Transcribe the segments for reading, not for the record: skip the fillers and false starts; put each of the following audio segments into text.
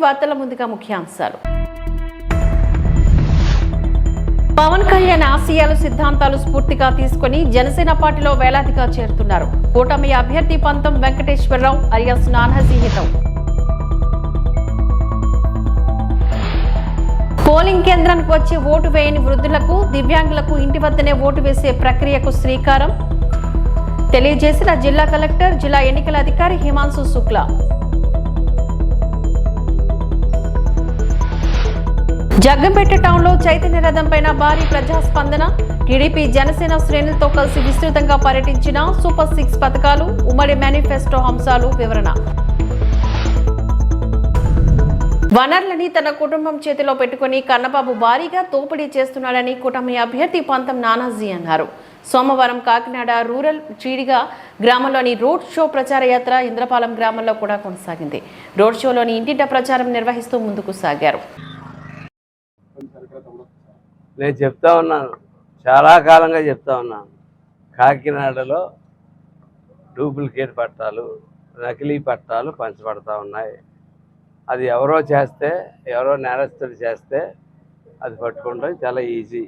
వార్తల ముందుగా ముఖ్యాంశాలు. పవన్ కళ్యాణ్ ఆశయాలు సిద్ధాంతాలు స్ఫూర్తిగా తీసుకుని జనసేన పార్టీలో వేలాదిగా చేరుతున్నారు. కూటమి అభ్యర్థి పంతం వెంకటేశ్వరరావు అలియాస్ నానాజీ హితం. పోలింగ్ కేంద్రానికి వచ్చి ఓటు వేయని వృద్ధులకు, దివ్యాంగులకు ఇంటి వద్దనే ఓటు వేసే ప్రక్రియకు శ్రీకారం తెలియజేసిన జిల్లా కలెక్టర్, జిల్లా ఎన్నికల అధికారి హిమాంశు శుక్లా. జగ్గంపేట టౌన్లో చైతన్య రథం పైన భారీ ప్రజాస్పందన. టీడీపీ జనసేన శ్రేణులతో కలిసి విస్తృతంగా పర్యటించిన సూపర్ 6 పథకాలు, ఉమ్మడి మేనిఫెస్టో అంశాలు వివరణ. వనరులని తన కుటుంబం చేతిలో పెట్టుకుని కన్నబాబు భారీగా దోపిడీ చేస్తున్నాడని కూటమి అభ్యర్థి పంతం నానాజీ అన్నారు. సోమవారం కాకినాడ రూరల్ చీడిగా గ్రామంలోని రోడ్ షో ప్రచార యాత్ర ఇంద్రపాలెం గ్రామంలో కూడా కొనసాగింది. రోడ్ షోలోని ఇంటింట ప్రచారం నిర్వహిస్తూ ముందుకు సాగారు. నేను చెప్తా ఉన్నాను, చాలా కాలంగా చెప్తా ఉన్నాను, కాకినాడలో డూప్లికేట్ పట్టాలు, నకిలీ పట్టాలు పంచబడతా ఉన్నాయి. అది ఎవరో చేస్తే, ఎవరో నేరస్తుడు చేస్తే అది పట్టుకుంటాం చాలా ఈజీ.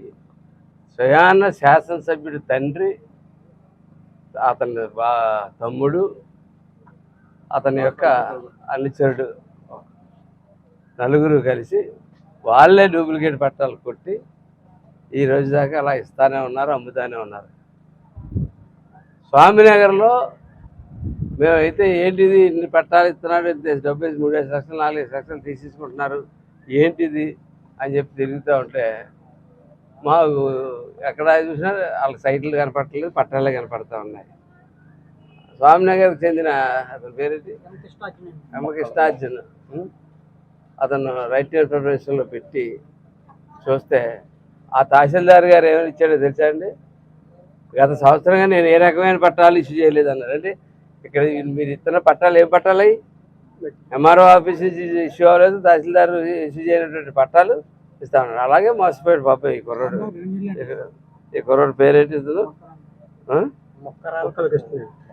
స్వయాన శాసనసభ్యుడి తండ్రి, అతని తమ్ముడు, అతని యొక్క అనుచరుడు నలుగురు కలిసి వాళ్ళే డూప్లికేట్ పట్టాలు కొట్టి ఈ రోజు దాకా అలా ఇస్తానే ఉన్నారు, అమ్ముతానే ఉన్నారు. స్వామినగర్లో మేమైతే ఏంటిది ఇన్ని పట్టాలు ఇస్తున్నాడు, డబ్బు 3 లక్షలు 4 లక్షలు తీసేసుకుంటున్నారు, ఏంటిది అని చెప్పి తిరుగుతూ ఉంటే మాకు ఎక్కడ చూసినా వాళ్ళ సైట్లు కనపడట్లేదు, పట్టాలే కనపడతా ఉన్నాయి. స్వామినగర్కి చెందిన అతని పేరేంటి, కృష్ణార్జున్, అతను రైట్ ఇన్ఫర్మేషన్లో పెట్టి చూస్తే ఆ తహసీల్దార్ గారు ఏమైనా ఇచ్చాడో తెలుసా అండి? గత సంవత్సరంగా నేను ఏ రకమైన పట్టాలు ఇష్యూ చేయలేదు అన్నారు. అంటే ఇక్కడ మీరు ఇస్తున్న పట్టాలు ఏం పట్టాలు అయ్యి ఎంఆర్ఓ ఆఫీస్ ఇష్యూ అవ్వలేదు, తహసీల్దార్ ఇష్యూ చేయనటువంటి పట్టాలు ఇస్తా ఉన్నారు. అలాగే మోసపోయాడు పాప ఈ కుర్రోడు. ఈ కుర్రోడు పేరేంటి?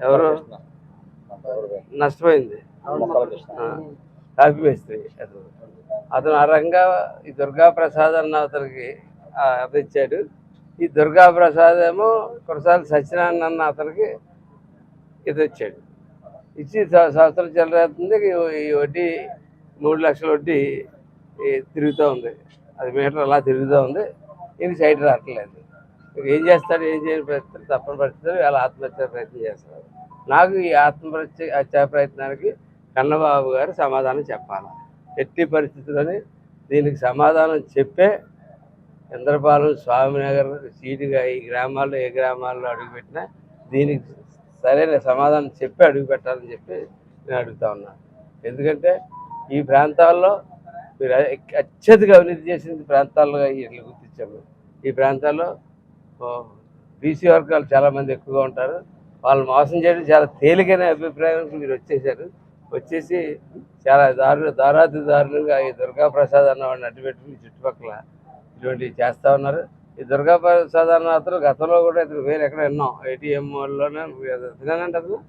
ఎవరు నష్టపోయింది? కాపీ వేస్తే అతను ఆ రకంగా ఈ దుర్గా ప్రసాద్ అన్న అతనికి అది ఇచ్చాడు. ఈ దుర్గా ప్రసాద్ ఏమో కొరసాల సత్యనారాయణ అన్న అతనికి ఇది ఇచ్చాడు. ఇచ్చి సంవత్సరం చెల్లరేస్తుంది. ఈ వడ్డీ 3 లక్షల వడ్డీ తిరుగుతూ ఉంది. అది మీటర్ అలా తిరుగుతూ ఉంది. ఇది సైడ్ రావట్లేదు. ఏం చేస్తాడు, ఏం చేయని పరిస్థితులు, తప్పని పరిస్థితులు అలా ఆత్మహత్య ప్రయత్నం చేస్తారు. నాకు ఈ ఆత్మహత్య ప్రయత్నానికి కన్నబాబు గారు సమాధానం చెప్పాలి. ఎట్టి పరిస్థితుల్లోనే దీనికి సమాధానం చెప్పే ఇంద్రపాలెం, స్వామినగర్ సీటుగా ఈ గ్రామాల్లో ఏ గ్రామాల్లో అడుగుపెట్టినా దీనికి సరైన సమాధానం చెప్పి అడుగు పెట్టాలని చెప్పి నేను అడుగుతా ఉన్నాను. ఎందుకంటే ఈ ప్రాంతాల్లో మీరు అత్యధిక అవినీతి చేసిన ప్రాంతాలుగా ఇట్లా గుర్తించాము. ఈ ప్రాంతాల్లో బీసీ వర్గాలు చాలామంది ఎక్కువగా ఉంటారు. వాళ్ళు మోసం చేయడం చాలా తేలికైన అభిప్రాయానికి మీరు వచ్చేసి చాలా దారుణంగా ఈ దుర్గా ప్రసాద్ అన్నవాడిని అడ్డుపెట్టుకుని చుట్టుపక్కల ఇటువంటివి చేస్తూ ఉన్నారు. ఈ దుర్గా ప్రసాద్ అన్న అతను గతంలో కూడా ఇతను వేరే ఎక్కడ విన్నాం, ఏటీఎంలోనే తినానంటారు.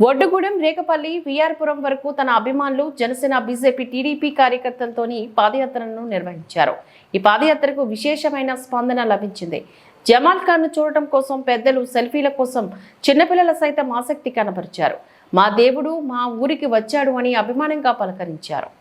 ఒడ్డుగూడెం, రేకపల్లి, విఆర్పురం వరకు తన అభిమానులు జనసేన, బీజేపీ, టీడీపీ కార్యకర్తలతోని పాదయాత్రను నిర్వహించారు. ఈ పాదయాత్రకు విశేషమైన స్పందన లభించింది. జమాల్ ఖాన్ ను చూడటం కోసం పెద్దలు, సెల్ఫీల కోసం చిన్నపిల్లల సైతం ఆసక్తి కనబరిచారు. మా దేవుడు మా ఊరికి వచ్చాడు అని అభిమానంగా పలకరించారు.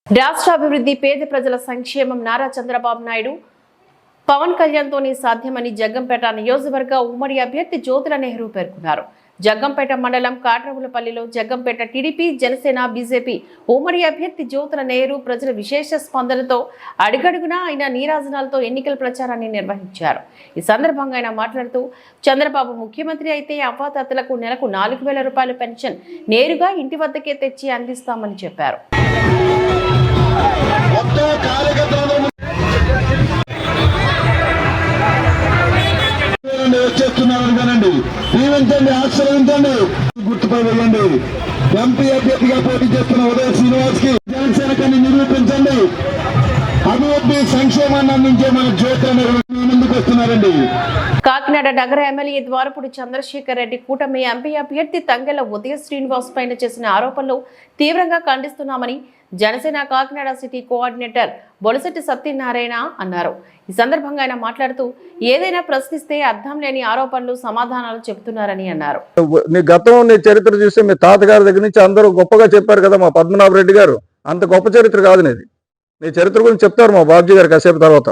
రాష్ట్ర అభివృద్ధి, పేద ప్రజల సంక్షేమం నారా చంద్రబాబు నాయుడు పవన్ కళ్యాణ్తోనే సాధ్యమని జగ్గంపేట నియోజకవర్గ ఉమ్మడి అభ్యర్థి జ్యోతుల నెహ్రూ పేర్కొన్నారు. జగ్గంపేట మండలం కాట్రవులపల్లిలో జగ్గంపేట టీడీపీ, జనసేన, బీజేపీ ఉమ్మడి అభ్యర్థి జ్యోతుల నెహ్రూ ప్రజల విశేష స్పందనతో అడుగడుగునా ఆయన నీరాజనాలతో ఎన్నికల ప్రచారాన్ని నిర్వహించారు. ఈ సందర్భంగా ఆయన మాట్లాడుతూ, చంద్రబాబు ముఖ్యమంత్రి అయితే అవ్వాతాతలకు నెలకు 4,000 రూపాయల పెన్షన్ నేరుగా ఇంటి వద్దకే తెచ్చి అందిస్తామని చెప్పారు. వచ్చేస్తున్నారనుకోనండి, దీవించండి, ఆశీర్వదించండి, గుర్తుపై వెళ్ళండి. ఎంపీ అభ్యర్థిగా పోటీ చేస్తున్న ఉదయ శ్రీనివాస్ కి జనసేన కని నిరూపించండి. అభివృద్ధి సంక్షేమాన్ని అందించే మన జ్యోతుల ముందుకు వస్తున్నారండి. కాకినాడ నగర ఎమ్మెల్యే ద్వారపూడి చంద్రశేఖర్ రెడ్డి కూటమి ఎంపీ అభ్యర్థి తంగెళ్ల ఉదయ శ్రీనివాస్ పైన చేసిన ఆరోపణలు తీవ్రంగా ఖండిస్తున్నామని జనసేన కాకినాడ సిటీ కోఆర్డినేటర్ బొలసెట్టి సత్యనారాయణ అన్నారు. ఈ సందర్భంగా ఆయన మాట్లాడుతూ, ఏదైనా ప్రశ్నిస్తే అర్థం లేని ఆరోపణలు, సమాధానాలు చెబుతున్నారని అన్నారు. నీ గతం, నీ చరిత్ర చూస్తే మీ తాతగారి దగ్గర నుంచి అందరూ గొప్పగా చెప్పారు కదా మా పద్మనాభ రెడ్డి గారు. అంత గొప్ప చరిత్ర కాదు నీది. నీ చరిత్ర గురించి చెప్తారు మా బాబ్జీ గారు కాసేపు తర్వాత.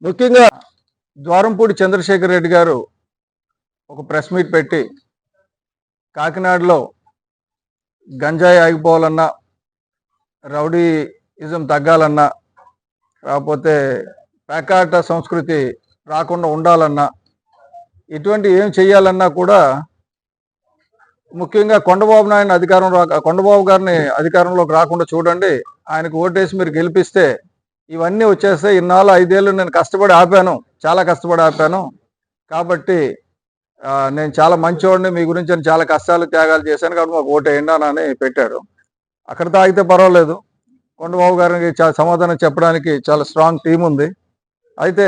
ముఖ్యంగా ద్వారంపూడి చంద్రశేఖర్ రెడ్డి గారు ఒక ప్రెస్ మీట్ పెట్టి కాకినాడలో గంజాయి ఆగిపోవాలన్నా, రౌడీయిజం తగ్గాలన్నా, కాకపోతే పేకాట సంస్కృతి రాకుండా ఉండాలన్నా, ఇటువంటి ఏం చెయ్యాలన్నా కూడా ముఖ్యంగా కొండబాబు గారిని అధికారంలోకి రాకుండా చూడండి, ఆయనకు ఓటేసి మీరు గెలిపిస్తే ఇవన్నీ వచ్చేస్తే ఇన్నాళ్ళు 5 ఏళ్ళు నేను కష్టపడి ఆపాను, చాలా కష్టపడి ఆపాను, కాబట్టి నేను చాలా మంచివాడిని, మీ గురించి నేను చాలా కష్టాలు త్యాగాలు చేశాను, కాబట్టి మాకు ఓటేయండి అని పెట్టాడు. అక్కడ తాగితే పర్వాలేదు, కొండబాబు గారికి సమాధానం చెప్పడానికి చాలా స్ట్రాంగ్ టీం ఉంది. అయితే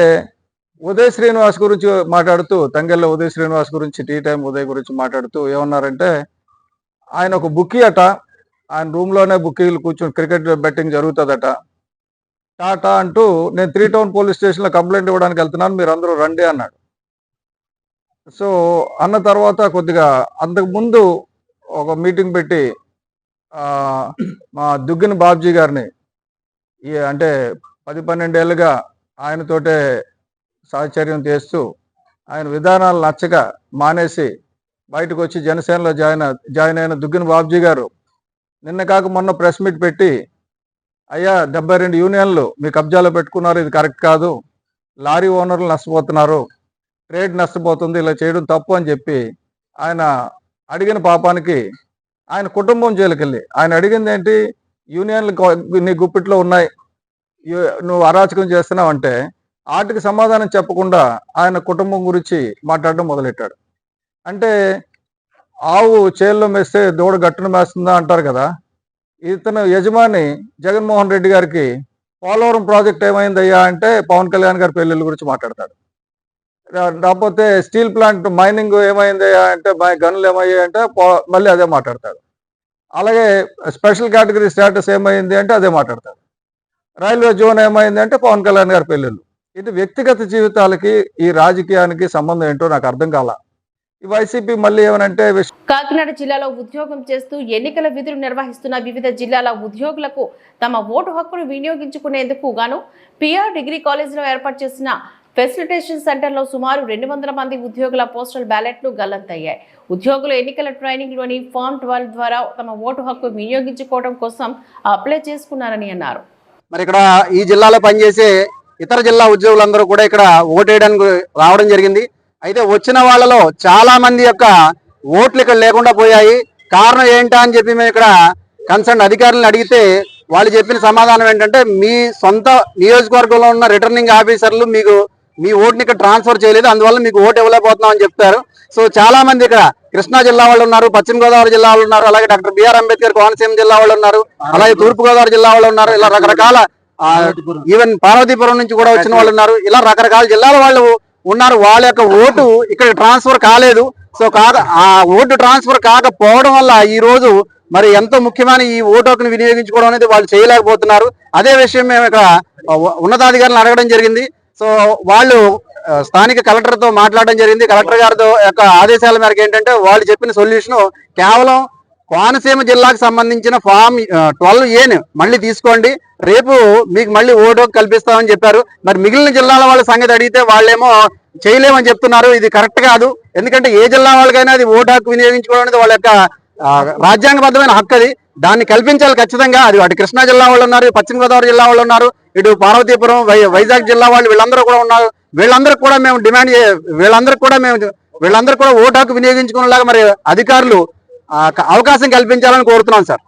ఉదయ శ్రీనివాస్ గురించి మాట్లాడుతూ, తంగెళ్ల ఉదయ శ్రీనివాస్ గురించి, టీ టైం ఉదయ్ గురించి మాట్లాడుతూ ఏమన్నారంటే, ఆయన ఒక బుక్కీ అట, ఆయన రూమ్లోనే బుక్కీలు కూర్చొని క్రికెట్ బెట్టింగ్ జరుగుతుందట. టాటా అంటూ నేను 3 టౌన్ పోలీస్ స్టేషన్లో కంప్లైంట్ ఇవ్వడానికి వెళ్తున్నాను, మీరు అందరూ రండి అన్నాడు. సో అన్న తర్వాత కొద్దిగా అంతకుముందు ఒక మీటింగ్ పెట్టి మా దుగ్గిన బాబ్జీ గారిని, అంటే 10-12 ఏళ్ళుగా ఆయనతోటే సహచర్యం చేస్తూ ఆయన విధానాలు నచ్చక మానేసి బయటకు వచ్చి జనసేనలో జాయిన్ అయిన దుగ్గిన బాబ్జీ గారు నిన్న కాక మొన్న ప్రెస్ మీట్ పెట్టి, అయ్యా 72 యూనియన్లు మీ కబ్జాలో పెట్టుకున్నారు, ఇది కరెక్ట్ కాదు, లారీ ఓనర్లు నష్టపోతున్నారు, ట్రేడ్ నష్టపోతుంది, ఇలా చేయడం తప్పు అని చెప్పి ఆయన అడిగిన పాపానికి ఆయన కుటుంబం జైలుకెళ్ళి ఆయన అడిగింది ఏంటి, యూనియన్లు నీ గుప్పిట్లో ఉన్నాయి, నువ్వు అరాచకం చేస్తున్నావు అంటే వాటికి సమాధానం చెప్పకుండా ఆయన కుటుంబం గురించి మాట్లాడడం మొదలెట్టాడు. అంటే ఆవు చేల్లో మేస్తే దూడ గట్టును మేస్తుందా అంటారు కదా. ఇతను యజమాని జగన్మోహన్ రెడ్డి గారికి పోలవరం ప్రాజెక్ట్ ఏమైందయ్యా అంటే పవన్ కళ్యాణ్ గారి పెళ్లిళ్ళ గురించి మాట్లాడతాడు. లేకపోతే స్టీల్ ప్లాంట్ మైనింగ్ ఏమైందయ్యా అంటే గనులు ఏమయ్యాయి అంటే మళ్ళీ అదే మాట్లాడతాడు. అలాగే స్పెషల్ కేటగిరీ స్టేటస్ ఏమైంది అంటే అదే మాట్లాడతాడు. రైల్వే జోన్ ఏమైంది అంటే పవన్ కళ్యాణ్ గారి పెళ్లిళ్ళు. ఇది వ్యక్తిగత జీవితాలకి ఈ రాజకీయానికి సంబంధం ఏంటో నాకు అర్థం కాల. ఈ వైసీపీ మళ్ళీ ఏమనంటే, కాకినాడ జిల్లాలో ఉద్యోగం చేస్తూ ఎన్నికల విధులు నిర్వహిస్తున్న వివిధ జిల్లాల ఉద్యోగులకు తమ ఓటు హక్కును వినియోగించుకునేందుకు గాను పిఆర్ డిగ్రీ కాలేజీలో ఏర్పాటు చేసిన ఫెసిలిటేషన్ సెంటర్లో సుమారు 200 మంది ఉద్యోగుల పోస్టల్ బ్యాలెట్లు గల్లంతయ్యాయి. ఉద్యోగులు ఎన్నికల ట్రైనింగ్ లోని ఫామ్ 12 ద్వారా తమ ఓటు హక్కు వినియోగించుకోవడం కోసం అప్లై చేసుకున్నారని అన్నారు. మరి ఇక్కడ ఈ జిల్లాలో పనిచేసే ఇతర జిల్లా ఉద్యోగులందరూ కూడా ఇక్కడ ఓటేయడానికి రావడం జరిగింది. అయితే వచ్చిన వాళ్ళలో చాలా మంది యొక్క ఓట్లు ఇక్కడ లేకుండా పోయాయి. కారణం ఏంటా అని చెప్పి మేము ఇక్కడ కన్సర్న్ అధికారులను అడిగితే వాళ్ళు చెప్పిన సమాధానం ఏంటంటే, మీ సొంత నియోజకవర్గంలో ఉన్న రిటర్నింగ్ ఆఫీసర్లు మీకు మీ ఓటుని ఇక్కడ ట్రాన్స్ఫర్ చేయలేదు, అందువల్ల మీకు ఓటు ఇవ్వలేకపోతున్నాం అని చెప్తారు. సో చాలా మంది ఇక్కడ కృష్ణా జిల్లా వాళ్ళు ఉన్నారు, పశ్చిమ గోదావరి జిల్లా వాళ్ళు ఉన్నారు, అలాగే డాక్టర్ బిఆర్ అంబేద్కర్ కోనసీమ జిల్లా వాళ్ళు ఉన్నారు, అలాగే తూర్పు గోదావరి జిల్లా వాళ్ళు ఉన్నారు, ఇలా రకరకాల ఈవెన్ పార్వతీపురం నుంచి కూడా వచ్చిన వాళ్ళు ఉన్నారు, ఇలా రకరకాల జిల్లాల వాళ్ళు ఉన్నారు. వాళ్ళ యొక్క ఓటు ఇక్కడ ట్రాన్స్ఫర్ కాలేదు. సో ఆ ఓటు ట్రాన్స్ఫర్ కాకపోవడం వల్ల ఈ రోజు మరి ఎంతో ముఖ్యమైన ఈ ఓటు హక్కును వినియోగించుకోవడం అనేది వాళ్ళు చేయలేకపోతున్నారు. అదే విషయం మేము ఇక్కడ ఉన్నతాధికారులను అడగడం జరిగింది. సో వాళ్ళు స్థానిక కలెక్టర్తో మాట్లాడడం జరిగింది. కలెక్టర్ గారితో యొక్క ఆదేశాల మేరకు ఏంటంటే, వాళ్ళు చెప్పిన సొల్యూషన్ కేవలం కోనసీమ జిల్లాకు సంబంధించిన ఫామ్ 12A మళ్ళీ తీసుకోండి, రేపు మీకు మళ్ళీ ఓటు కల్పిస్తామని చెప్పారు. మరి మిగిలిన జిల్లాల వాళ్ళ సంగతి అడిగితే వాళ్ళేమో చేయలేమని చెప్తున్నారు. ఇది కరెక్ట్ కాదు. ఎందుకంటే ఏ జిల్లా వాళ్ళకైనా అది ఓటు హక్కు వినియోగించుకోవడం అనేది వాళ్ళ యొక్క రాజ్యాంగబద్ధమైన హక్కు. అది దాన్ని కల్పించాలి ఖచ్చితంగా. అది అటు కృష్ణా జిల్లా వాళ్ళు ఉన్నారు, పశ్చిమ గోదావరి జిల్లా వాళ్ళు ఉన్నారు, ఇటు పార్వతీపురం వైజాగ్ జిల్లా వాళ్ళు, వీళ్ళందరూ కూడా ఉన్నారు. వీళ్ళందరికీ కూడా మేము డిమాండ్ వీళ్ళందరూ కూడా ఓటు హక్కు వినియోగించుకునేలాగా మరి అధికారులు అవకాశం కల్పించాలని కోరుతున్నాం సార్.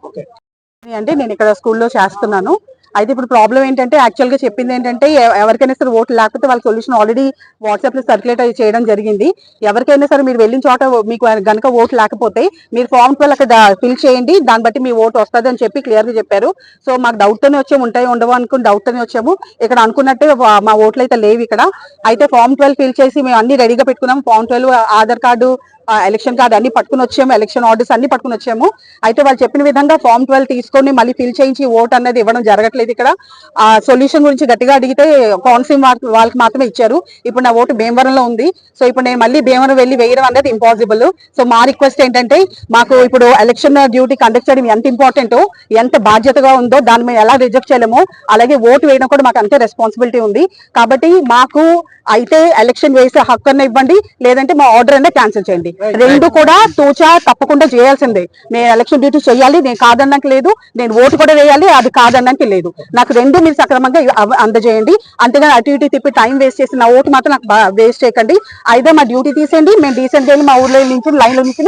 అంటే నేను ఇక్కడ స్కూల్లో చేస్తున్నాను. అయితే ఇప్పుడు ప్రాబ్లం ఏంటంటే యాక్చువల్గా చెప్పింది ఏంటంటే ఎవరికైనా సరే ఓట్లు లేకపోతే వాళ్ళ సొల్యూషన్ ఆల్రెడీ వాట్సాప్లో సర్క్యులేట్ చేయడం జరిగింది. ఎవరికైనా సరే మీరు వెళ్ళిన చోట మీకు గనక ఓటు లేకపోతే మీరు ఫామ్ 12 అక్కడ ఫిల్ చేయండి, దాన్ని బట్టి మీ ఓటు వస్తుంది అని చెప్పి క్లియర్గా చెప్పారు. సో మాకు డౌట్తోనే వచ్చాము, ఉంటాయి ఉండవు అనుకుని డౌట్తోనే వచ్చాము. ఇక్కడ అనుకున్నట్టే మా ఓట్లు అయితే లేవు ఇక్కడ. అయితే ఫామ్ 12 ఫిల్ చేసి మేము అన్ని రెడీగా పెట్టుకున్నాం. Form 12 Aadhaar card, election card అన్ని పట్టుకుని వచ్చాము, ఎలక్షన్ ఆర్డర్స్ అన్ని పట్టుకుని వచ్చాము. అయితే వాళ్ళు చెప్పిన విధంగా ఫామ్ 12 తీసుకొని మళ్ళీ ఫిల్ చేయించి ఓట్ అనేది ఇవ్వడం జరగట్లేదు ఇక్కడ. ఆ సొల్యూషన్ గురించి గట్టిగా అడిగితే కోనసీమ వాళ్ళకి మాత్రమే ఇచ్చారు. ఇప్పుడు నా ఓటు భీమవరంలో ఉంది. సో ఇప్పుడు నేను మళ్ళీ భీమవరం వెళ్ళి వేయడం అనేది ఇంపాసిబుల్. సో మా రిక్వెస్ట్ ఏంటంటే మాకు ఇప్పుడు ఎలక్షన్ డ్యూటీ కండక్ట్ చేయడం ఎంత ఇంపార్టెంటో, ఎంత బాధ్యతగా ఉందో దాన్ని మేము ఎలా రిజెక్ట్ చేయలేమో, అలాగే ఓటు వేయడం కూడా మాకు అంతే రెస్పాన్సిబిలిటీ ఉంది. కాబట్టి మాకు అయితే ఎలక్షన్ వేసే హక్కు అన్న ఇవ్వండి, లేదంటే మా ఆర్డర్ అన్న క్యాన్సిల్ చేయండి. రెండు కూడా తూచా తప్పకుండా చేయాల్సిందే. నేను ఎలక్షన్ డ్యూటీ చేయాలి, నేను కాదన్నాక లేదు, నేను ఓటు కూడా వేయాలి, అది కాదన్నాక లేదు. నాకు రెండు మీరు సక్రమంగా అందజేయండి. అంతేగాని అటు ఇటు తిప్పి టైం వేస్ట్ చేసి నా ఓటు మాత్రం నాకు వేస్ట్ చేయకండి. అయితే మా డ్యూటీ తీసేయండి, మేము డీసెంట్ వెళ్ళి మా ఊర్లో నుంచి లైన్లో నుంచి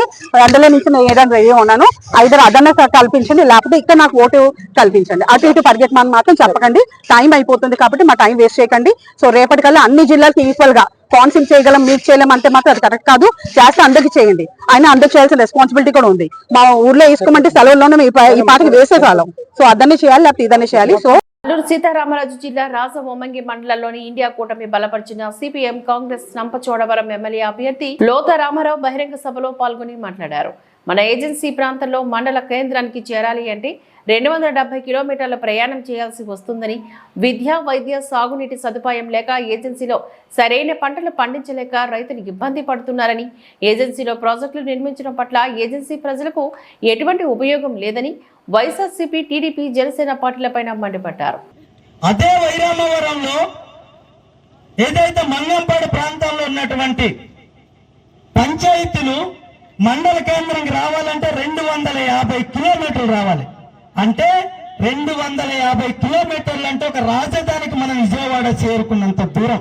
ఎండలో నుంచి నేను ఏదైనా రెడీ ఉన్నాను. అయితే అదన్నా కల్పించండి, లేకపోతే ఇక్కడ నాకు ఓటు కల్పించండి. అటు ఇటు పరిగెత్తమని మాత్రం చెప్పకండి. టైం అయిపోతుంది కాబట్టి మా టైం వేస్ట్ చేయకండి. సో రేపటికల్లా అన్ని జిల్లాలకు ఈక్వల్ గా కౌన్సిల్ చేయగలం, మీకు చేయలేం అంటే మాత్రం అది కరెక్ట్ కాదు. చేస్తే అందరికి చేయండి, అయినా అందరికి చేయాల్సిన రెస్పాన్సిబిలిటీ కూడా ఉంది. మా ఊర్లో వేసుకోమంటే సెలవుల్లోనే ఈ పాటకి వేసేకాలం. సో అదన్నీ చేయాలి, లేకపోతే ఇదన్నీ చేయాలి. సో అల్లూరు సీతారామరాజు జిల్లా రాజవొమ్మంగి మండలంలోని ఇండియా కూటమి బలపరిచిన సిపిఎం కాంగ్రెస్ నంపచోడవరం ఎమ్మెల్యే అభ్యర్థి లోత రామారావు బహిరంగ సభలో పాల్గొని మాట్లాడారు. మన ఏజెన్సీ ప్రాంతంలో మండల కేంద్రానికి చేరాలి అంటే 270 కిలోమీటర్ల ప్రయాణం చేయాల్సి వస్తుందని, విద్య, వైద్య, సాగునీటి సదుపాయం లేక ఏజెన్సీలో సరైన పంటలు పండించలేక రైతులు ఇబ్బంది పడుతున్నారని, ఏజెన్సీలో ప్రాజెక్టులు నిర్మించడం పట్ల ఏజెన్సీ ప్రజలకు ఎటువంటి ఉపయోగం లేదని వైఎస్ఆర్సీపీ, టీడీపీ, జనసేన పార్టీలపైన మండిపడ్డారు. అదే వైరామవరంలో ఏదైతే మంగంపాడు ప్రాంతంలో ఉన్నటువంటి పంచాయతీలు మండల కేంద్రానికి రావాలంటే 250 కిలోమీటర్లు రావాలి. అంటే 250 కిలోమీటర్లు అంటే ఒక రాజధానికి మనం విజయవాడ చేరుకున్నంత దూరం.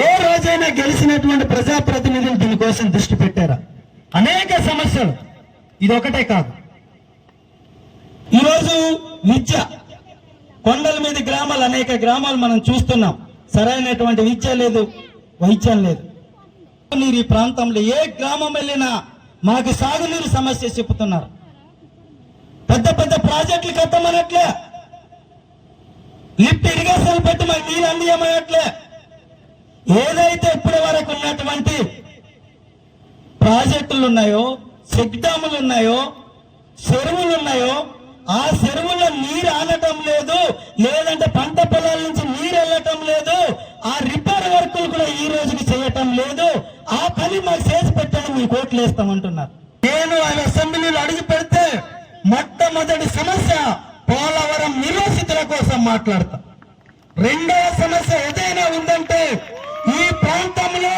ఏ రోజైనా గెలిచినటువంటి ప్రజాప్రతినిధులు దీనికోసం దృష్టి పెట్టారా? అనేక సమస్యలు, ఇది ఒకటే కాదు. ఈరోజు విద్య, కొండల మీద గ్రామాలు, అనేక గ్రామాలు మనం చూస్తున్నాం, సరైనటువంటి విద్య లేదు, వైద్యం లేదు. నీరు ఈ ప్రాంతంలో ఏ గ్రామం వెళ్ళినా మాకు సాగునీరు సమస్య చెప్తున్నారు. పెద్ద పెద్ద ప్రాజెక్టులు కట్టమనట్లే, లిఫ్ట్ ఇరిగేషన్ పెట్టి మాకు నీరు అందియమనట్లే. ఏదైతే ఇప్పటి వరకు ఉన్నటువంటి ప్రాజెక్టులు ఉన్నాయో, చెక్ డ్యాములు ఉన్నాయో, చెరువులు ఉన్నాయో, ఆ చెరువుల్లో నీరు ఆనటం లేదు, లేదంటే పంట పొలాల నుంచి నీరు వెళ్ళటం లేదు. ఆ రిపేర్ వర్కులు కూడా ఈ రోజుకి చేయటం లేదు. ఆ పని మాకు చేసి పెట్టండి, మీకు ఓట్లు వేస్తామంటున్నారు. నేను ఆయన అసెంబ్లీలో అడిగి పెడితే మొట్టమొదటి సమస్య పోలవరం నిర్వాసితుల కోసం మాట్లాడతా. రెండవ సమస్య ఏదైనా ఉందంటే ఈ ప్రాంతంలో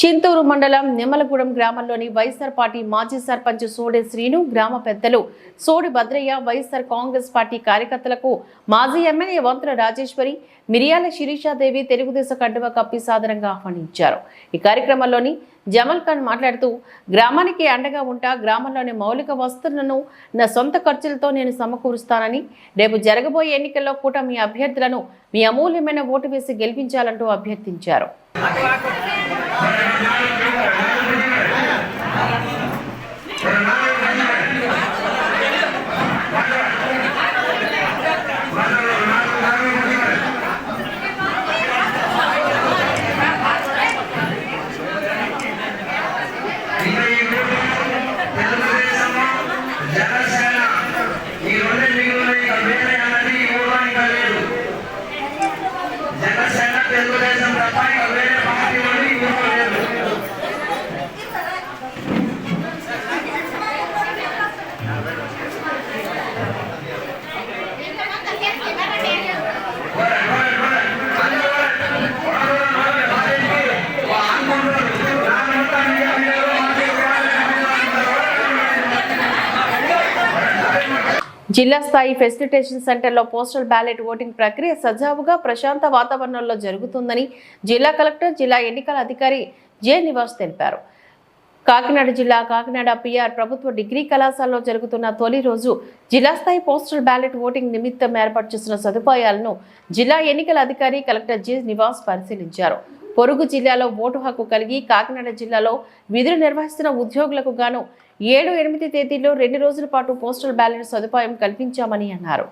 చింతూరు మండలం నిమ్మలగూడెం గ్రామంలోని వైఎస్ఆర్ పార్టీ మాజీ సర్పంచ్ సోడి శ్రీను, గ్రామ పెద్దలు సోడి భద్రయ్య, వైఎస్ఆర్ కాంగ్రెస్ పార్టీ కార్యకర్తలకు మాజీ ఎమ్మెల్యే వంతుల రాజేశ్వరి, మిరియాల శిరీషాదేవి తెలుగుదేశం కండువ కప్పి సాదరంగా ఆహ్వానించారు. ఈ కార్యక్రమంలోని జమల్ ఖాన్ మాట్లాడుతూ, గ్రామానికి అండగా ఉంటా, గ్రామంలోని మౌలిక వస్తువులను నా సొంత ఖర్చులతో నేను సమకూరుస్తానని, రేపు జరగబోయే ఎన్నికల్లో కూటమి అభ్యర్థులను మీ అమూల్యమైన ఓటు వేసి గెలిపించాలంటూ అభ్యర్థించారు. జిల్లా స్థాయి ఫెసిలిటేషన్ సెంటర్లో పోస్టల్ బ్యాలెట్ ఓటింగ్ ప్రక్రియ సజావుగా ప్రశాంత వాతావరణంలో జరుగుతుందని జిల్లా కలెక్టర్, జిల్లా ఎన్నికల అధికారి జె. నివాస్ తెలిపారు. కాకినాడ జిల్లా కాకినాడ పిఆర్ ప్రభుత్వ డిగ్రీ కళాశాలలో జరుగుతున్న తొలి రోజు జిల్లా స్థాయి పోస్టల్ బ్యాలెట్ ఓటింగ్ నిమిత్తం ఏర్పాటు చేసిన సదుపాయాలను జిల్లా ఎన్నికల అధికారి కలెక్టర్ జె. నివాస్ పరిశీలించారు. పొరుగు జిల్లాలో ఓటు హక్కు కలిగి కాకినాడ జిల్లాలో విధులు నిర్వహిస్తున్న ఉద్యోగులకు గాను 7, 8 తేదీల్లో 2 రోజుల పాటు పోస్టల్ బ్యాలెట్ సదుపాయం కల్పించామని అన్నారు.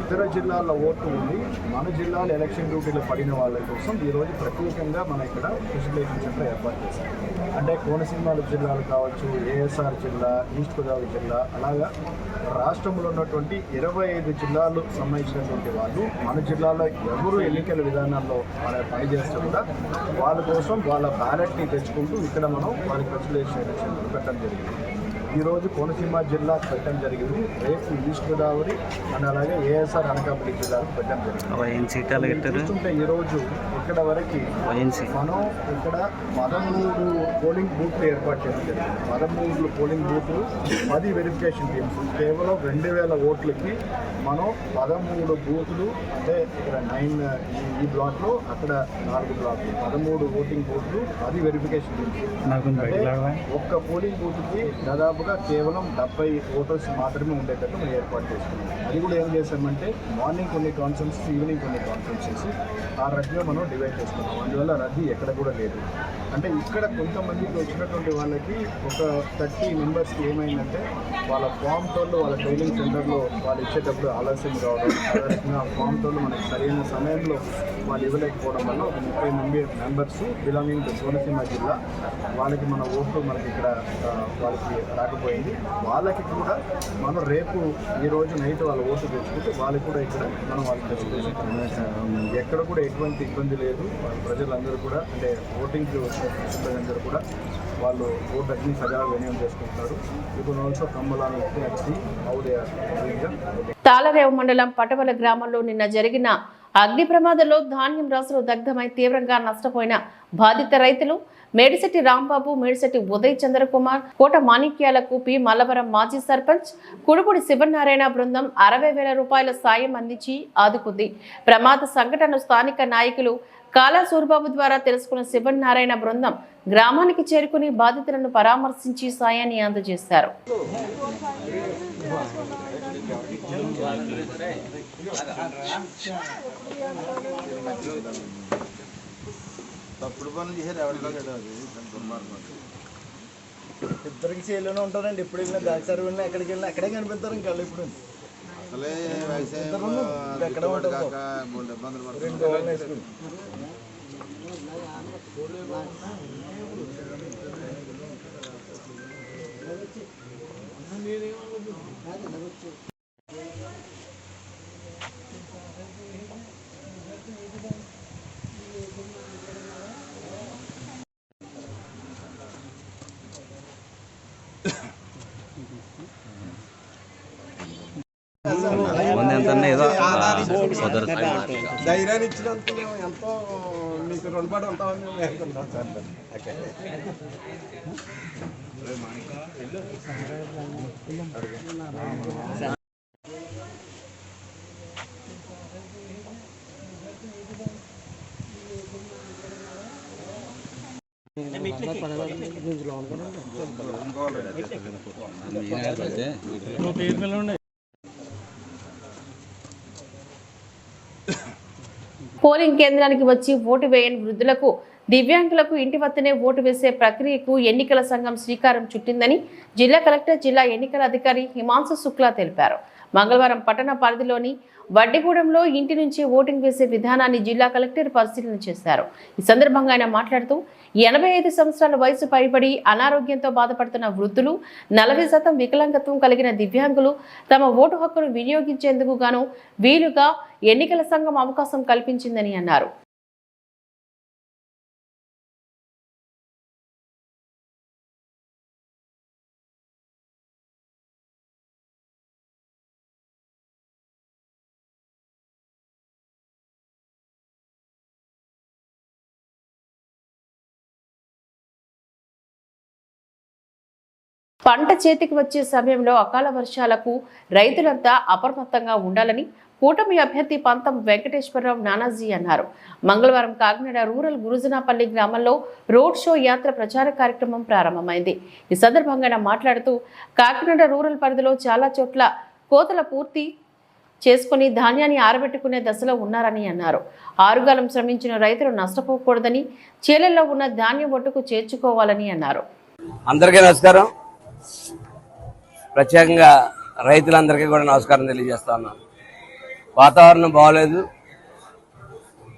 ఇతర జిల్లాల్లో ఓట్లు ఉంది, మన జిల్లాలో ఎలక్షన్ డ్యూటీలో పడిన వాళ్ళ కోసం ఈరోజు ప్రత్యేకంగా మనం ఇక్కడ ఫెసిలిటేషన్ సెంటర్ ఏర్పాటు చేశాం. అంటే కోనసీమ జిల్లాలు కావచ్చు, ఏఎస్ఆర్ జిల్లా, ఈస్ట్ గోదావరి జిల్లా, అలాగా రాష్ట్రంలో ఉన్నటువంటి 25 జిల్లాలు సంబంధించినటువంటి వాళ్ళు మన జిల్లాలో ఎవరు ఎన్నికల విధానాల్లో పనిచేస్తే కూడా వాళ్ళ కోసం వాళ్ళ బ్యాలెట్ని తెచ్చుకుంటూ ఇక్కడ మనం వాళ్ళకి ఫెసిలిటేషన్ సెంటర్ పెట్టడం జరిగింది. ఈరోజు కోనసీమ జిల్లా పెట్టడం జరిగింది, రేపు ఈస్ట్ గోదావరి అండ్ అలాగే ఏఎస్ఆర్ అనకాపల్లి జిల్లాకు పెట్టడం జరిగింది. చూస్తుంటే ఈరోజు ఇక్కడ వరకు మనం ఇక్కడ 13 పోలింగ్ బూత్లు ఏర్పాటు చేయడం జరిగింది. 13 పోలింగ్ బూత్లు, 10 వెరిఫికేషన్ టీమ్స్, కేవలం 2000 ఓట్లకి మనం 13 బూత్లు, అంటే ఇక్కడ 9 ఈ బ్లాక్లో, అక్కడ 4 బ్లాక్లు, 13 ఓటింగ్ బూత్లు, 10 వెరిఫికేషన్ టీమ్స్. ఒక్క పోలింగ్ బూత్కి దాదాపు కేవలం 70 ఓటర్స్ మాత్రమే ఉండేటట్టు మనం ఏర్పాటు చేసుకున్నాం. అది కూడా ఏం చేశామంటే మార్నింగ్ కొన్ని కాన్ఫరెన్సెస్, ఈవినింగ్ కొన్ని కాన్ఫరెన్సెస్, ఆ రకంగా మనం డివైడ్ చేసుకున్నాం. అందువల్ల రద్దీ ఎక్కడ కూడా లేదు. అంటే ఇక్కడ కొంతమందికి వచ్చినటువంటి వాళ్ళకి ఒక 30 మెంబర్స్కి ఏమైందంటే వాళ్ళ ఫామ్ తోళ్ళు వాళ్ళ ట్రైనింగ్ సెంటర్లో వాళ్ళు ఇచ్చేటప్పుడు ఆలస్యం కావడం, అదే రకంగా ఫామ్ తోళ్ళు మనకి సరైన సమయంలో వాళ్ళు ఇవ్వలేకపోవడం వల్ల ఒక 30 మెంబర్స్ బిలాంగింగ్ టు కోనసీమ జిల్లా వాళ్ళకి మన ఓట్లు మనకి ఇక్కడ వాళ్ళకి రాకపోయింది. వాళ్ళకి కూడా మనం రేపు ఈరోజు నైట్ వాళ్ళ ఓట్లు తెచ్చుకుంటే వాళ్ళకి కూడా ఇక్కడ మనం వాళ్ళకి తెచ్చుకోవచ్చు. ఎక్కడ కూడా ఎటువంటి ఇబ్బంది లేదు. ప్రజలందరూ కూడా, అంటే ఓటింగ్కి వచ్చిన ప్రజలందరూ కూడా వాళ్ళు ఓట్లన్నీ సజాగా వినియోగం చేసుకుంటారు. ఇప్పుడు ఆల్సో కమ్మలాను తాళరేవు మండలం పటవల గ్రామంలో నిన్న జరిగిన అగ్ని ప్రమాదంలో ధాన్యం రాసులు దగ్ధమై తీవ్రంగా నష్టపోయిన బాధిత రైతులు మేడిశెట్టి రాంబాబు, మేడిశెట్టి ఉదయ్ చంద్రకుమార్, కోట మాణిక్యాలకు పి. మల్లవరం మాజీ సర్పంచ్ కుడుపుడి శివనారాయణ బృందం 60,000 రూపాయల సాయం అందించి ఆదుకుంది. ప్రమాద సంఘటన స్థానిక నాయకులు కాలా సూర్బాబు ద్వారా తెలుసుకున్న శివనారాయణ బృందం గ్రామానికి చేరుకుని బాధితులను పరామర్శించి సాయాన్ని అందజేశారు. తప్పుడు పనులు చేశారు. ఇద్దరికి చేలోనే ఉంటారండి. ఎప్పుడు వెళ్ళినా దాచారు వెళ్ళినా ఎక్కడికి వెళ్ళినా అక్కడే కనిపిస్తారు. ఇంకా ఇప్పుడు అసలే ఎక్కడ ఉంటారు, 2 రోజులు వేసుకుని ధైర్యాన్ని ఇచ్చినందుకు ఎంతో మీకు రుణపడి ఉంటామని మేము అనుకుంటాం. పోలింగ్ కేంద్రానికి వచ్చి ఓటు వేయని వృద్ధులకు, దివ్యాంగులకు ఇంటి వద్దనే ఓటు వేసే ప్రక్రియకు ఎన్నికల సంఘం శ్రీకారం చుట్టిందని జిల్లా కలెక్టర్, జిల్లా ఎన్నికల అధికారి హిమాంశు శుక్లా తెలిపారు. మంగళవారం పట్టణ పరిధిలోని వడ్డిగూడెంలో ఇంటి నుంచి ఓటింగ్ వేసే విధానాన్ని జిల్లా కలెక్టర్ పరిశీలన చేశారు. ఈ సందర్భంగా ఆయన మాట్లాడుతూ 85 సంవత్సరాల వయసు పైబడి అనారోగ్యంతో బాధపడుతున్న వృద్ధులు, 40% వికలాంగత్వం కలిగిన దివ్యాంగులు తమ ఓటు హక్కును వినియోగించేందుకు గాను వీలుగా ఎన్నికల సంఘం అవకాశం కల్పించిందని అన్నారు. పంట చేతికి వచ్చే సమయంలో అకాల వర్షాలకు రైతులంతా అప్రమత్తంగా ఉండాలని కూటమి అభ్యర్థి పంతం వెంకటేశ్వరరావు నానాజీ అన్నారు. మంగళవారం కాకినాడ రూరల్ గురుజనాపల్లి గ్రామంలో రోడ్ షో యాత్ర ప్రచార కార్యక్రమం ప్రారంభమైంది. ఈ సందర్భంగా ఆయన మాట్లాడుతూ కాకినాడ రూరల్ పరిధిలో చాలా చోట్ల కోతల పూర్తి చేసుకుని ధాన్యాన్ని ఆరబెట్టుకునే దశలో ఉన్నారని అన్నారు. ఆరుగాలం శ్రమించిన రైతులు నష్టపోకూడదని చేలల్లో ఉన్న ధాన్యం ఒట్టుకు చేర్చుకోవాలని అన్నారు. అందరికీ నమస్కారం. ప్రత్యేకంగా రైతులందరికీ కూడా నమస్కారం తెలియజేస్తా ఉన్నాను. వాతావరణం బాగోలేదు.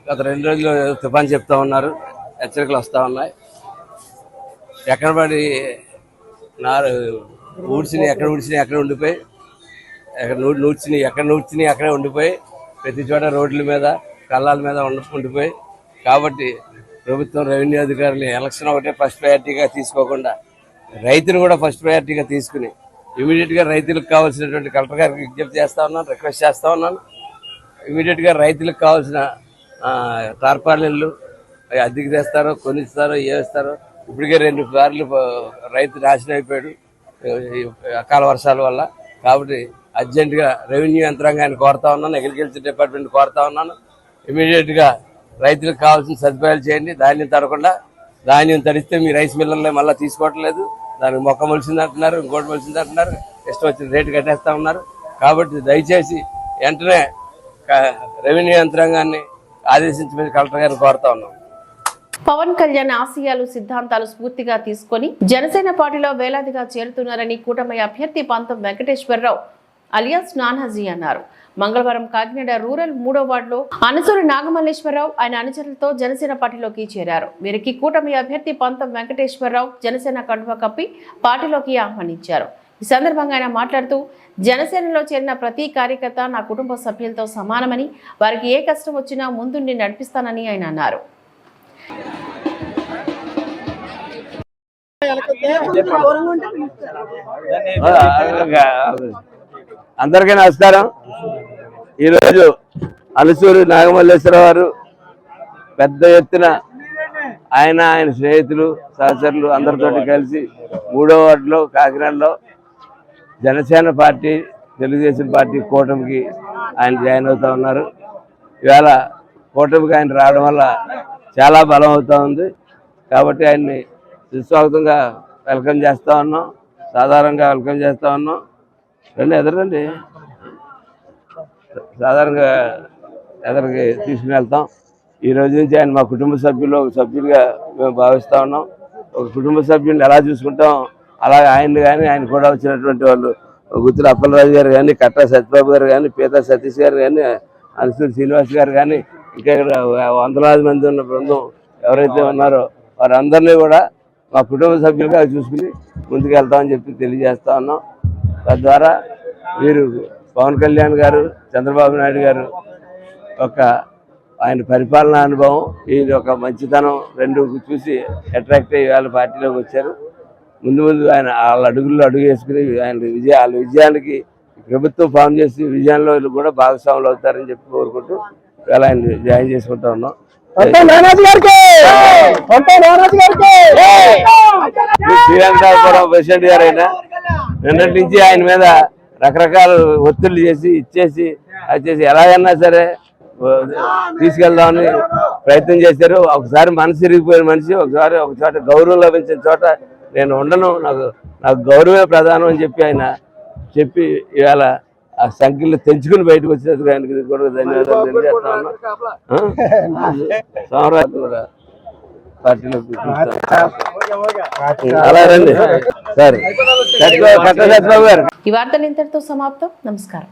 గత 2 రోజులు తుఫాన్ చెప్తా ఉన్నారు, హెచ్చరికలు వస్తూ ఉన్నాయి. ఎక్కడ పడి ఊడ్చిని ఎక్కడ ఉండిపోయి, ఎక్కడ నూడ్చిని అక్కడే ఉండిపోయి, ప్రతి చోట రోడ్ల మీద కళ్ళాల మీద ఉండిపోయి. కాబట్టి ప్రభుత్వం రెవెన్యూ అధికారులు ఎలక్షన్ ఒకటే ఫస్ట్ ప్రయారిటీగా తీసుకోకుండా రైతును కూడా ఫస్ట్ ప్రయారిటీగా తీసుకుని ఇమీడియట్గా రైతులకు కావాల్సినటువంటి కలెక్టర్ గారికి విజ్ఞప్తి చేస్తా ఉన్నాను, రిక్వెస్ట్ చేస్తా ఉన్నాను. ఇమీడియట్గా రైతులకు కావాల్సిన టార్పాలిన్లు అద్దెకి తెస్తారో కొనిస్తారో ఏస్తారో. ఇప్పటికే 2 సార్లు రైతు నాశనం అయిపోయాడు అకాల వర్షాల వల్ల. కాబట్టి అర్జెంటుగా రెవెన్యూ యంత్రాంగాన్ని కోరుతా ఉన్నాను, అగ్రికల్చర్ డిపార్ట్మెంట్ కోరుతా ఉన్నాను. ఇమీడియట్గా రైతులకు కావాల్సిన సదుపాయాలు చేయండి. ధాన్యం తడకుండా, ధాన్యం తడిస్తే మీ రైస్ మిల్లర్లో మళ్ళీ తీసుకోవట్లేదు. దానికి మొక్క మొలిసింది అంటున్నారు, ఇంకోటి మొలిసింది అంటున్నారు, ఇష్టం వచ్చిన రేటు కట్టేస్తా ఉన్నారు. కాబట్టి దయచేసి వెంటనే రెవెన్యూ యంత్రాంగాన్ని ఆదేశించమని కలెక్టర్ గారిని కోరుతా ఉన్నాం. పవన్ కళ్యాణ్ ఆశయాలు సిద్ధాంతాలు స్ఫూర్తిగా తీసుకొని జనసేన పార్టీలో వేలాదిగా చేరుతున్నారని కూటమి అభ్యర్థి పంతం వెంకటేశ్వరరావు అలియాస్ నానాజీ అన్నారు. మంగళవారం కాకినాడ రూరల్ 3వ వార్డులో అనసూరి నాగమల్లేశ్వరరావు ఆయన అనుచరులతో జనసేన పార్టీలోకి చేరారు. వీరికి కూటమి అభ్యర్థి పంతం వెంకటేశ్వరరావు జనసేన కండువా కప్పి పార్టీలోకి ఆహ్వానించారు. ఈ సందర్భంగా ఆయన మాట్లాడుతూ జనసేనలో చేరిన ప్రతి కార్యకర్త నా కుటుంబ సభ్యులతో సమానమని, వారికి ఏ కష్టం వచ్చినా ముందుండి నడిపిస్తానని ఆయన అన్నారు. అందరికీ నమస్కారం. ఈరోజు అనసూరి నాగమల్లేశ్వరరావు గారు పెద్ద ఎత్తున ఆయన స్నేహితులు సహచరులు అందరితోటి కలిసి 3వ వార్డులో కాకినాడలో జనసేన పార్టీ తెలుగుదేశం పార్టీ కూటమికి ఆయన జాయిన్ అవుతూ ఉన్నారు. ఇవాళ కూటమికి ఆయన రావడం వల్ల చాలా బలం అవుతూ ఉంది. కాబట్టి ఆయన్ని సుస్వాగతంగా వెల్కమ్ చేస్తూ ఉన్నాం, సాధారణంగా వెల్కమ్ చేస్తూ ఉన్నాం. ఎదరండి, సాధారణంగా ఎదరికి తీసుకుని వెళ్తాం. ఈ రోజు నుంచి ఆయన మా కుటుంబ సభ్యులు ఒక సభ్యులుగా మేము భావిస్తూ ఉన్నాం. ఒక కుటుంబ సభ్యుల్ని ఎలా చూసుకుంటాం అలాగే ఆయన్ని కానీ ఆయన కూడా వచ్చినటువంటి వాళ్ళు గుత్తుల అప్పలరాజు గారు కానీ, కట్టా సత్యబాబు గారు కానీ, పీతా సతీష్ గారు కానీ, అనసూరి శ్రీనివాస్ గారు కానీ, ఇంకా ఇక్కడ వందలాది మంది ఉన్న బృందం ఎవరైతే ఉన్నారో వారందరినీ కూడా మా కుటుంబ సభ్యులుగా చూసుకుని ముందుకు వెళ్తామని చెప్పి తెలియజేస్తా ఉన్నాం. తద్వారా వీరు పవన్ కళ్యాణ్ గారు, చంద్రబాబు నాయుడు గారు ఆయన పరిపాలనా అనుభవం, ఈయన ఒక మంచితనం రెండు చూసి అట్రాక్ట్ అయ్యి వాళ్ళ పార్టీలోకి వచ్చారు. ముందు ఆయన వాళ్ళ అడుగుల్లో అడుగు వేసుకుని వాళ్ళ విజయానికి ప్రభుత్వం ఫామ్ చేసి విజయంలో కూడా భాగస్వాములు అవుతారని చెప్పి కోరుకుంటూ ఇలా ఆయన జాయిన్ చేసుకుంటా ఉన్నాం. శ్రీరంగపురం ప్రెసిడెంట్ గారు అయినా నిన్నటి నుంచి ఆయన మీద రకరకాల ఒత్తిళ్లు చేసి ఇచ్చేసి ఎలాగైనా సరే తీసుకెళ్దామని ప్రయత్నం చేశారు. ఒకసారి మనసు ఇరిగిపోయిన మనిషి ఒకసారి ఒక చోట గౌరవం లభించిన చోట నేను ఉండను, నాకు గౌరవమే ప్రధానం అని చెప్పి ఆయన చెప్పి ఇవాళ ఆ సంఖ్యలు తెంచుకుని బయటకు వచ్చినందుకు ఆయనకి కూడా ధన్యవాదాలు తెలియజేస్తా ఉన్నాను. సోమరాజు పార్టీలో అలా రండి సార్. ఈ వార్తలు ఇంతటితో సమాప్తం. నమస్కారం.